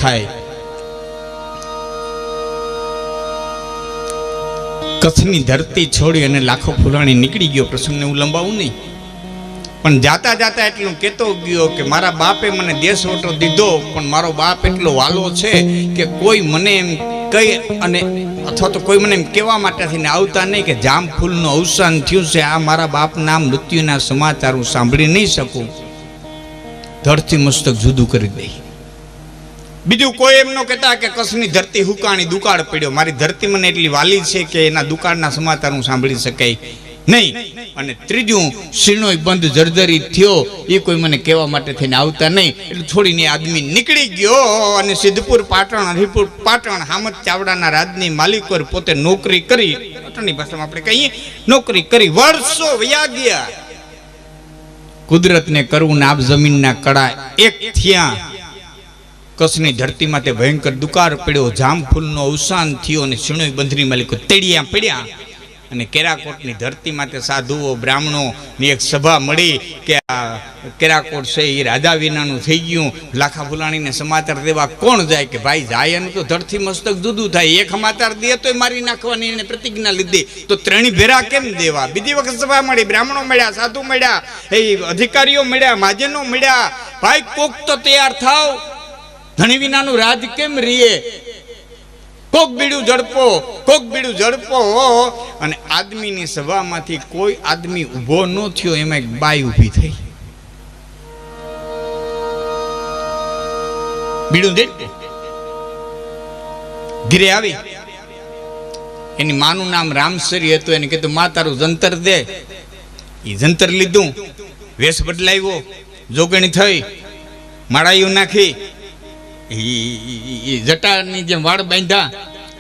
થાય. કચ્છની ધરતી છોડી અને લાખો ફૂલાણી નીકળી ગયો. પ્રસંગને હું લંબાવું નહીં, પણ જાતા જાતા એટલું કહેતો ગયો કે મારા બાપે મને દેશ ઓટો દીધો, પણ મારો બાપ એટલો વાલો છે કે કોઈ મને એમ કહી અને અથવા તો કોઈ મને એમ કહેવા માટેથી આવતા નહીં કે જામફૂલનું અવસાન થયું છે. આ મારા બાપના મૃત્યુના સમાચાર હું સાંભળી નહીં શકું. ધરતી મસ્તક જુદું કરી દઈ. બીજું કોઈ એમ ન કહેતા કે કચ્છની ધરતી હુકાણી દુકાળ પડ્યો. મારી ધરતી મને એટલી વાલી છે કે એના દુકાળના સમાચાર હું સાંભળી શકાય નહીં. અને ત્રીજું, શીણોય બંધ જર્જરી થયો એ કોઈ મને કહેવા માટે થઈને આવતા નહીં. એટલે થોડીને આદમી નીકળી ગયો અને સિદ્ધપુર પાટણ, હરિપુર પાટણ, હામદ ચાવડાના રાજની માલિકો પોતે નોકરી કરી. પાટણની ભાષામાં આપણે કહીએ નોકરી કરી. વર્ષો વયા ગયા. કુદરતને કરવું ને આપ જમીનના કડા એક થયા. કચ્છની ધરતીમાં તે ભયંકર દુકાળ પડ્યો. જામફૂલનો અવસાન થયો અને શીણોય બંધની માલિકો તેડિયા પડ્યા. અને કેરાકોટની ધરતીમાં તે સાધુઓ બ્રાહ્મણોની એક સભા મળી કે આ કેરાકોટ છે એ રાજા વિનાનું થઈ ગયું. લાખા ફુલાણીને સમાચાર દેવા કોણ જાય? કે ભાઈ જાય એનું તો ધરતી મસ્તક જુદું થાય. એક સમાચાર દે તોય મારી નાખવાની એને પ્રતિજ્ઞા લીધી, તો ત્રણેય ભેરા કેમ દેવા? બીજી વખત સભા મળી, બ્રાહ્મણો મળ્યા, સાધુ મળ્યા, એ અધિકારીઓ મળ્યા, મહાજનો મળ્યા. ભાઈ કોક તો તૈયાર થાવ, ધણી વિનાનું રાજ કેમ રીએ? કોક બીડું ઝડપો, કોક બીડું ઝડપો. અને આદમીની સભામાંથી કોઈ આદમી ઊભો ન થયો. એમાં એક બાઈ ઊભી થઈ. બીડું દે ઘરે આવી. એની માનું નામ રામસરી હતું. એને કીધું માં તારું જંતર દે. એ જંતર લીધું, વેશ બદલાવ્યો, જોગણી થઈ, માળાયું નાખી, જટાની જેમ વાળ બાંધ્યા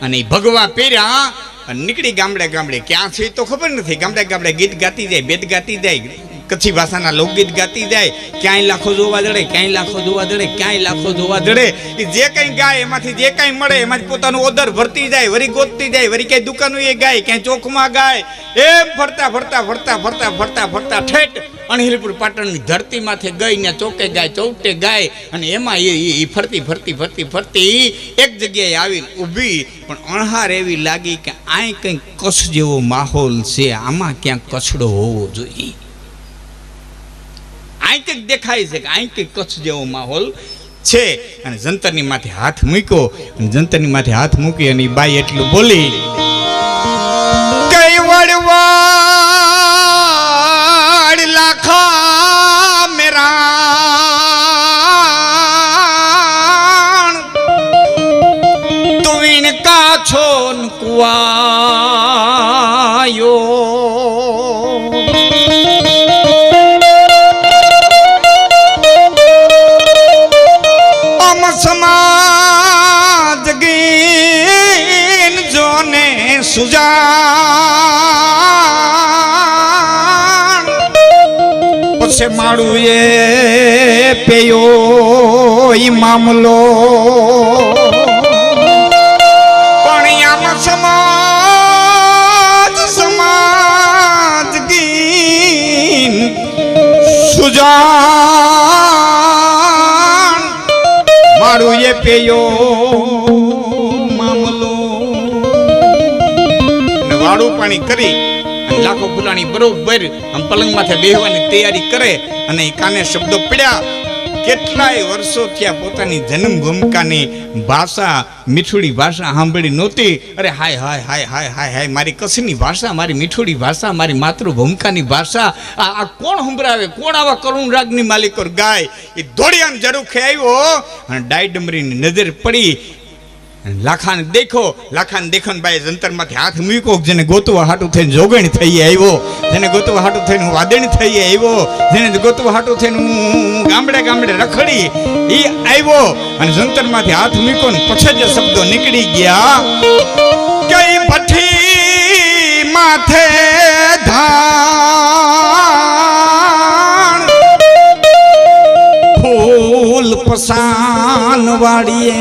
અને ભગવા પહેર્યા અને નીકળી ગામડે ગામડે. ક્યાં છે તો ખબર નથી. ગામડે ગામડે ગીત ગાતી જાય, બેદ ગાતી જાય, કચ્છી ભાષાના લોકગીત ગાતી જાય. ક્યાંય લાખો જોવા જડે, ક્યાંય લાખો જોવા જડે, ક્યાંય લાખો જોવા જડે. જે કઈ ગાય એમાંથી જે કઈ મળે એમાં પોતાનું ઓદર ભરતી જાય, વરી ગોતતી જાય, વરી ક્યાંય દુકાનો એ ગાય, ક્યાંય ચોકમાં ગાય. એમ ફરતા ફરતા ફરતા ફરતા ફરતા ફરતા ઠેઠ અણહિલપુર પાટણની ધરતીમાંથી ગઈ ને ચોકે ગાય, ચૌટે ગાય. અને એમાં એ ફરતી ફરતી ફરતી ફરતી એક જગ્યાએ આવીને ઊભી. પણ અણહાર એવી લાગી કે આ કંઈક કચ્છ જેવો માહોલ છે, આમાં ક્યાંક કચ્છડો હોવો જોઈએ. આ કંઈક દેખાય છે કે આ કંઈક કચ્છ જેવો માહોલ છે. અને જંતરની માથે હાથ મૂક્યો. અને જંતરની માથે હાથ મૂકી અને એ બાઈ એટલું બોલી, કઈ વળવા લાખા મેરાણ તું ઇનકા છોન કુવાયો અમ સમાજ ગીન જોને સુજા છે માળું એ પેયો ઈ મામલો. પણ આમ સમાજ ગીન સુજાન માળું એ પેયો મામલો. ને વાળું પાણી કરી લાખો ફૂલાણી બરોબર આમ પલંગ માથે બેહવાની તૈયારી કરે. અને એ કાને શબ્દો પડ્યા. કેટલાય વર્ષો થયા પોતાની જન્મભૂમિકાની ભાષા, મીઠુડી ભાષા સાંભળી નહોતી. અરે હાય હાય હાય હાય હાય હાય, મારી કચ્છની ભાષા, મારી મીઠુડી ભાષા, મારી માતૃભૂમિકાની ભાષા આ કોણ સંભળાવે? કોણ આવા કરુણ રાગની માલિકો ગાય? એ દોડિયાને ઝરૂખે આવ્યો અને ડાયડમરીની નજર પડી. લાખાને દેખો ને ભાઈ જંતરમાંથી હાથ મૂક્યો. જેને ગોતવા હાટું થઈને જોગણ થઈ આવ્યો, જેને ગોતવા હાટું થઈને હું વાદળી થઈ આવ્યો, જેને ગોતવા હાટું થઈને હું ગામડે ગામડે રખડી એ આવ્યો. અને જંતરમાંથી હાથ મૂક્યો ને પછી જે શબ્દો નીકળી ગયા, કઈ ભઠ્ઠી માથે ધાણ ફૂલ પસાન વાળીએ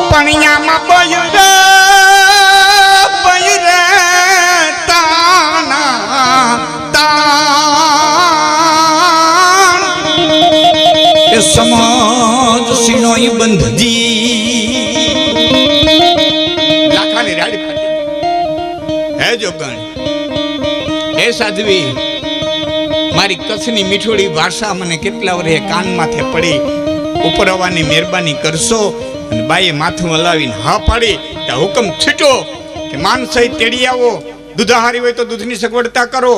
પણિયામાં બયરે તાના તાણ સમાજ સિનોઈ બંધજી લાખાની રાડી ફાટી હે જોગણ હે સાધ્વી મારી કચ્છની મીઠોડી ભાષા મને કેટલા વર્ષે કાનમાંથી પડી ઉપર આવવાની મહેરબાની કરશો. અને બાઈએ માથું હલાવીને હા પાડી ત્યાં હુકમ છૂટો કે માનસઈ તેડી આવો, દૂધાહારી હોય તો દૂધની સગવડતા કરો,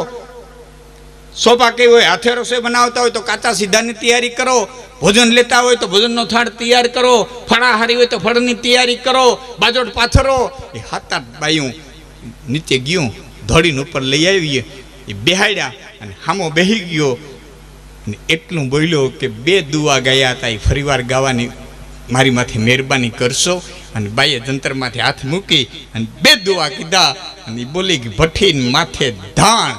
સોપા કેવી હોય હાથે રસોઈ બનાવતા હોય તો કાચા સીધાની તૈયારી કરો, ભોજન લેતા હોય તો ભોજનનો થાળ તૈયાર કરો, ફળાહારી હોય તો ફળની તૈયારી કરો, બાજોટ પાથરો. એ હાથ આઠ બાયું નીચે ગયું, ધોડીને ઉપર લઈ આવીએ, એ બેહાડ્યા અને હામો બેહી ગયો. અને એટલું બોલ્યો કે 2 દુઆ ગાયા હતા, એ ફરીવાર ગાવાની મારી માથે મહેરબાની કરશો. અને બાઈએ જંતરમાંથી હાથ મૂકી અને 2 દુઆ કીધા. અને એ બોલી કે ભઠ્ઠીની માથે ધાણ,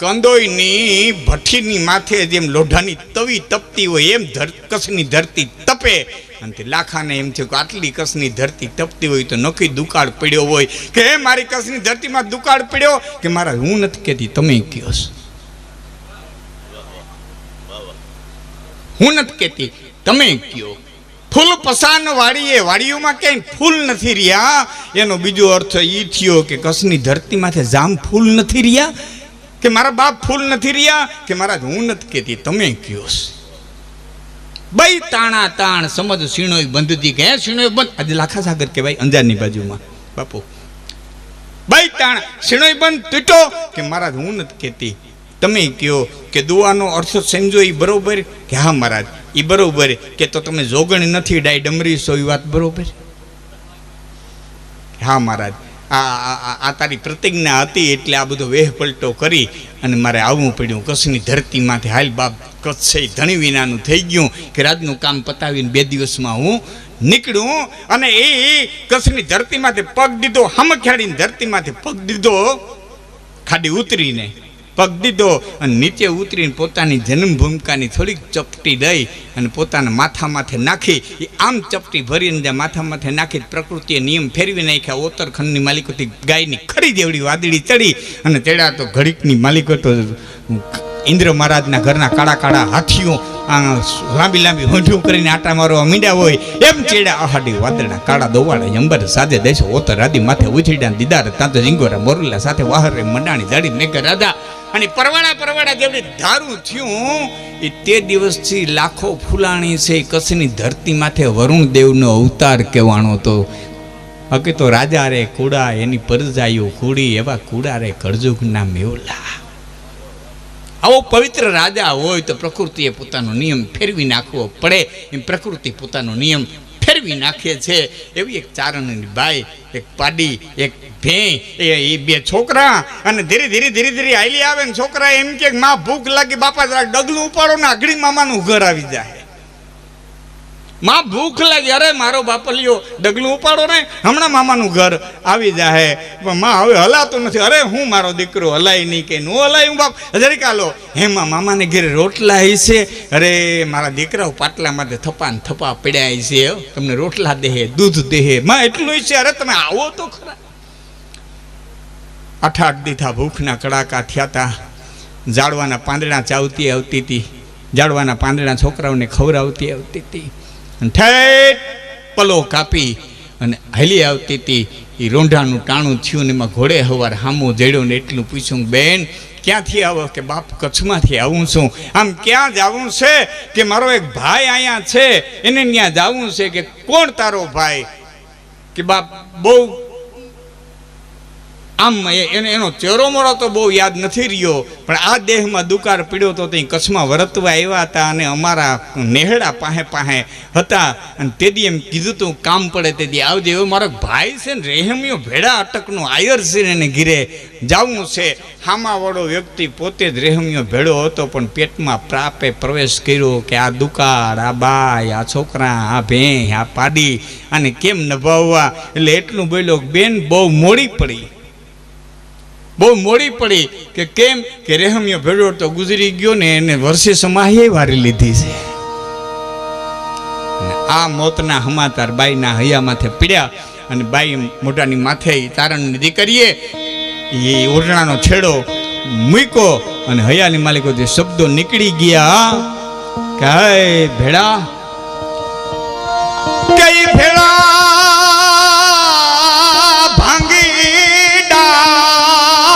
કંદોઈની ભઠ્ઠીની માથે જેમ લોઢાની તવી તપતી હોય એમ કચ્છની ધરતી તપે. અને તે લાખાને એમ થયું કે આટલી કચ્છની ધરતી તપતી હોય તો નક્કી દુકાળ પડ્યો હોય કે મારી કચ્છની ધરતીમાં દુકાળ પડ્યો કે મારા હું નથી કહેતી તમે કહો છો, હું નથી કહેતી તમે કહો. ફૂલ પસાન વાડીએ, વાડીઓમાં ક્યાંય ફૂલ નથી રહ્યા, એનો બીજો અર્થ એ થયો કે કચ્છની ધરતીમાંથી જામ ફૂલ નથી રહ્યા, કે મારા બાપ ફૂલ નથી રહ્યા, કે મારા હું નથી કહેતી તમે કહો છો. બઈ તાણા તાણ સમજ સીણોય બંધજી કે સીણોય બંધ. આજે લાખા સાગર કે ભાઈ અંજારની બાજુમાં બાપુ બઈ તાણ સીણોય બંધ તૂટો કે મારા હું નથી કહેતી તમે કહો. કે દુઆનો અર્થ સમજો એ બરોબર કે હા મહારાજ એ બરોબર, કે તો તમે જોગણ નથી ડાય ડમરી છો એ વાત બરોબર. હા મહારાજ આ તારી પ્રતિજ્ઞા હતી એટલે આ બધો વેહ પલટો કરી અને મારે આવવું પડ્યું કચ્છની ધરતીમાંથી. હાલ બાપ કચ્છ છે ધણી વિનાનું થઈ ગયું કે રાજનું કામ પતાવીને 2 દિવસમાં હું નીકળ્યું. અને એ કચ્છની ધરતીમાંથી પગ દીધો, હમખ્યાળીની ધરતીમાંથી પગ દીધો, ખાડી ઉતરીને પગ દીધો અને નીચે ઉતરીને પોતાની જન્મભૂમિકાની થોડીક ચપટી દઈ અને પોતાના માથા માથે નાખી. એ આમ ચપટી ભરીને જ્યાં માથા માથે નાખી પ્રકૃતિએ નિયમ ફેરવી નાખ્યા. ઓતરખંડની માલિકોથી ગાયની ખરી જેવડી વાદળી ચડી અને તેડા તો ઘડીકની માલિકો તો ઇન્દ્ર મહારાજના ઘરના કાળા કાળા હાથીઓ લાંબી લાંબી હોંઠું કરીને આટા મારવા મીંડ્યા હોય એમ ચેડા આહાડી વાદળના કાળા દોવાળા અંબર સાજે દેશો ઓતર આદિ માથે ઉછીડા દીદાર તાંતો જીંગોરા મોરલા સાથે વાહરે મંડાણી જાડી મેઘ રાધા. અને પરવાડા જેવડી ધારું થયું એ તે દિવસથી લાખો ફૂલાણી છે કચ્છની ધરતી માથે વરુણ દેવનો અવતાર કહેવાનો તો. હકે તો રાજા રે કુડા એની પરજાયું કુડી એવા કુડા રે કળજુગના મેવલા. આવો પવિત્ર રાજા હોય તો પ્રકૃતિએ પોતાનો નિયમ ફેરવી નાખવો પડે એમ પ્રકૃતિ પોતાનો નિયમ ફેરવી નાખે છે. એવી એક ચારણની બાઈ, એક પાડી, એક ભેં, એ 2 છોકરા. અને ધીરે ધીરે હાલી આવે ને છોકરા એમ કે માં ભૂખ લાગી, બાપા જરા ડગલું ઉપાડો ને આગળી મામાનું ઘર આવી જાય. માં ભૂખ લાગી, અરે મારો બાપલિયો ડગલું ઉપાડો ને હમણાં મામાનું ઘર આવી જાય. પણ માં હવે હલાતું નથી, અરે હું મારો દીકરો હલાય નહીં કે નો હલાય હું બાપ જરીક હાલો. હેમાં મામાને ઘેરે રોટલા હશે, અરે મારા દીકરાઓ પાટલામાં થપા ને થપા પડ્યા હશે, તમને રોટલા દેહે દૂધ દેહે માં એટલું છે. અરે તમે આવો તો ખરા. 8 દીથા ભૂખના કડાકા થયા હતા. જાડવાના પાંદડા ચાવતી આવતી હતી, જાડવાના પાંદડા છોકરાઓને ખવડાવતી આવતી હતી. ઠેઠ પલો કાપી અને હાલી આવતી હતી. એ રોંઢાનું ટાણું થયું ને એમાં ઘોડે હવાર હામો જડ્યો ને એટલું પૂછ્યું બેન ક્યાંથી આવો? કે બાપ કચ્છમાંથી આવું છું. આમ ક્યાં જવું છે? કે મારો એક ભાઈ અહીંયા છે એને ત્યાં જવું છે. કે કોણ તારો ભાઈ? કે બાપ બહુ આમ એનો ચહેરો મોડો તો બહુ યાદ નથી રહ્યો, પણ આ દેહમાં દુકાળ પીડ્યો તો ત્યાં કચ્છમાં વરતવા આવ્યા હતા અને અમારા નેહડા પાસે હતા. અને તેથી એમ કીધું તું કામ પડે તેથી આવજે. એવો મારો ભાઈ છે ને રેહમિયો ભેડા અટકનો આયર છે ને એને ઘીરે જવું છે. હામાવાળો વ્યક્તિ પોતે જ રેહમિયો ભેડો હતો પણ પેટમાં પ્રાપે પ્રવેશ કર્યો કે આ દુકાળ, આ બાઈ, આ છોકરા, આ ભેં, આ પાડી આને કેમ નભાવવા. એટલે એટલું બોલ્યો બેન બહુ મોડી પડી, બહુ મોડી પડી. કે કેમ? કે રેહમિયો ભેડો તો ગુજરી ગયો ને એને વર્ષે સમાહે વારી લીધી છે. આ મોતના સમાચાર બાઈના હૈયા માથે પીડ્યા અને બાઈ મોઢાની માથે તારણની દીકરીએ એ ઓઢણાનો છેડો મૂક્યો અને હૈયાની માલિકો જે શબ્દો નીકળી ગયા કઈ ભેડા કઈ ભેડા ભાંગી ડાળ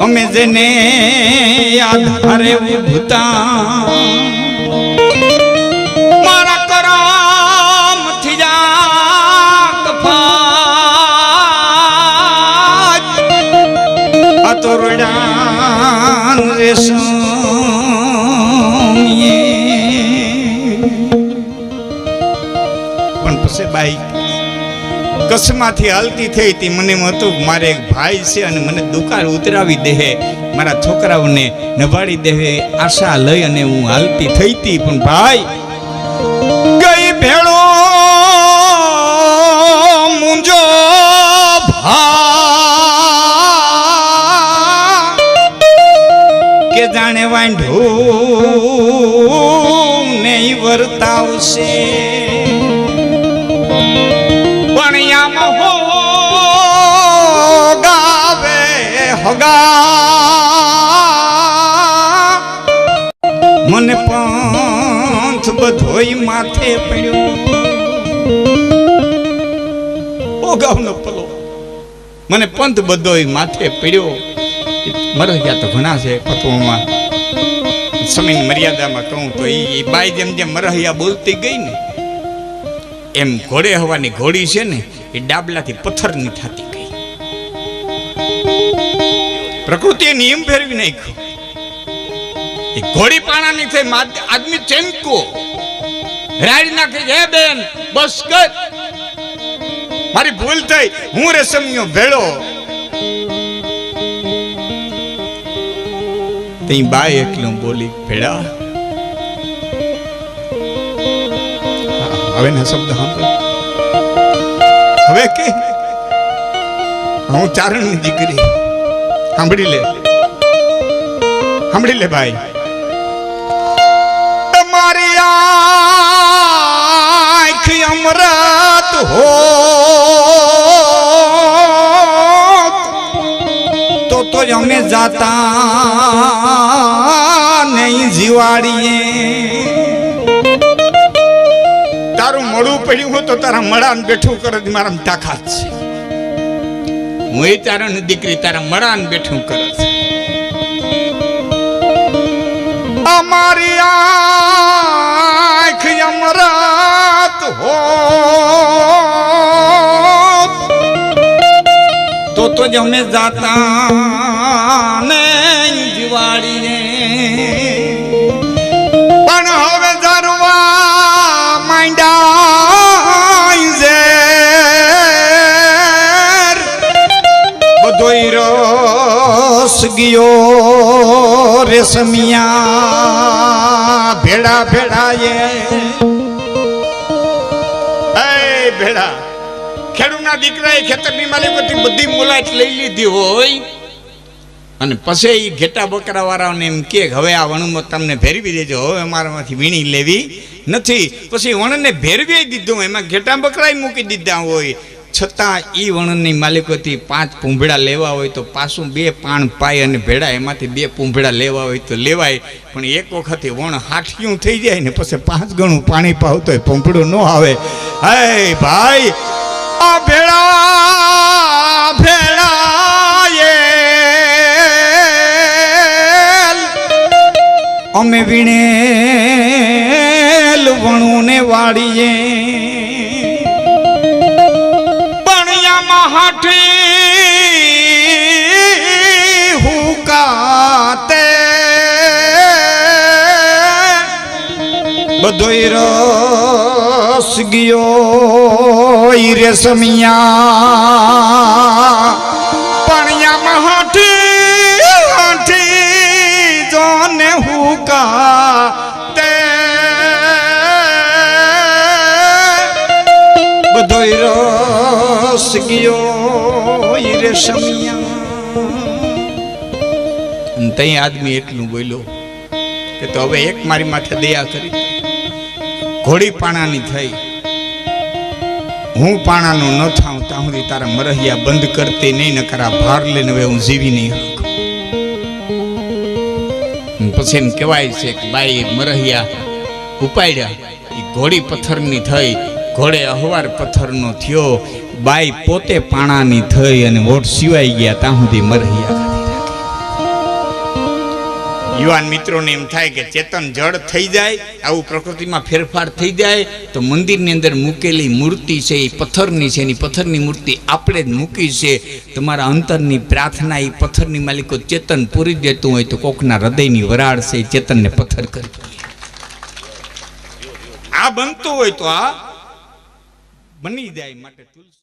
અમે જેને આધારે ભૂતા મારા કરમ થી જા કફાત અતોરડાન રેશમ પણ પછી બાઈ કસમાંથી હાલતી થઈ હતી મને એમ હતું મારે એક ભાઈ છે અને મને દુકાળ ઉતરાવી દે મારા છોકરાઓને નભાડી દે આશા લઈ અને હું હાલતી થઈ હતી પણ ભાઈ ગઈ ભેળો મુંજો ભા કે જાણે વાંઢું નહીં વર્તાવશે મને પંથ બધોય માથે પડ્યો ઓગાવનો પલો મને પંથ બધોય માથે પડ્યો મરહ્યા તો ઘણા છે પતવામાં સમયની મર્યાદામાં કહું તો એ બાઈ જેમ જેમ મરહ્યા બોલતી ગઈ ને એમ ઘોડે હવાની ઘોડી છે ને એ ડાબલાથી પથ્થરની થતી ગઈ પ્રકૃતિએ નિયમ ફેરવી નાખ્યો એ ઘોડી પાણાની થઈ આદમી ચેમકો રાડી નાખે હે બેન બસ કર મારી ભૂલ થઈ હું રેશમિયો ભેળો તઈ બાઈ એકલું બોલી ભેળા હવે ના શબ્દ સાંભળો હવે કે હું ચારણની દીકરી સાંભળી લે ભાઈ તમારી આંખ અમૃત હો તો અમે જાતા નહીં જીવાડીએ તારું મળું પડ્યું હોય તો તારા મળાને બેઠું કરે મારા તાકાત છે હું એ ચારણ દીકરી તારા મળાને બેઠું કરે છે અમારી આંખ અમૃત હો તો જ અમે જાતા નહીં જીવાડીએ પણ હવે જરવા માંડ્યા બધોય રસ ગયો રેશમિયા ભેડા ભેડાએ ભેડા ખેડૂના દીકરાએ ખેતરની માલિકોથી બધી મુલાકાત લઈ લીધી હોય અને પછી એ ઘેટા બકરા વાળાને એમ કે હવે આ વણમાં તમને ભેરવી દેજો હવે અમારામાંથી વીણી લેવી નથી પછી વણને ભેરવી દીધું એમાં ઘેટા બકરા મૂકી દીધા હોય છતાં એ વણની માલિકોથી 5 પૂંભડા લેવા હોય તો પાછું 2 પાણ પાય અને ભેડા એમાંથી 2 પૂંભડા લેવા હોય તો લેવાય પણ એક વખતે વણ હાઠિયું થઈ જાય ને પછી 5 ગણું પાણી પાવ તો પૂંભડું ન આવે હે ભાઈ આ ભેળા ભેળાએ અમે વીણેલ વણું ને વાળીએ હાઠી હુકાતે બધોય રસ ગયો રેશમિયા પણિયામાં હાઠી હાઠી જોને હુકાતે બધોય રસ ગયો તઈ આદમી એટલું બોલ્યો કે તો હવે એક મારી માથે દયા કરી ઘોડી પાણાની થઈ હું પાણાનો ન થાઉં ત્યાં સુધી તારા મરહિયા બંધ કરતી નહીં ન કરા ભાર લઈને હવે હું જીવી નહીં પછી એમ કહેવાય છે કે બાઈ મરહિયા ઉપાડ્યા, એ ઘોડી પથ્થરની થઈ, ઘોડે અહવાર પથ્થરનો થયો, બાઈ પોતે પાણાની થઈ અને ઓઠ સિવાઈ ગયા ત્યાં સુધી મરહિયા ખાધી રાખી. યુવાન મિત્રોને એમ થાય કે ચેતન જડ થઈ જાય, આવું પ્રકૃતિમાં ફેરફાર થઈ જાય તો મંદિરની અંદર મૂકેલી મૂર્તિ છે એ પથ્થરની છે, એની પથ્થરની મૂર્તિ આપણે જ મૂકી છે. તમારા અંતરની પ્રાર્થના એ પથ્થરની માલિકો ચેતન પૂરી દેતું હોય તો કોકના હૃદયની વરાળ છે એ ચેતનને પથ્થર કરી. આ બનતું હોય તો આ બની જાય માટે તુલસી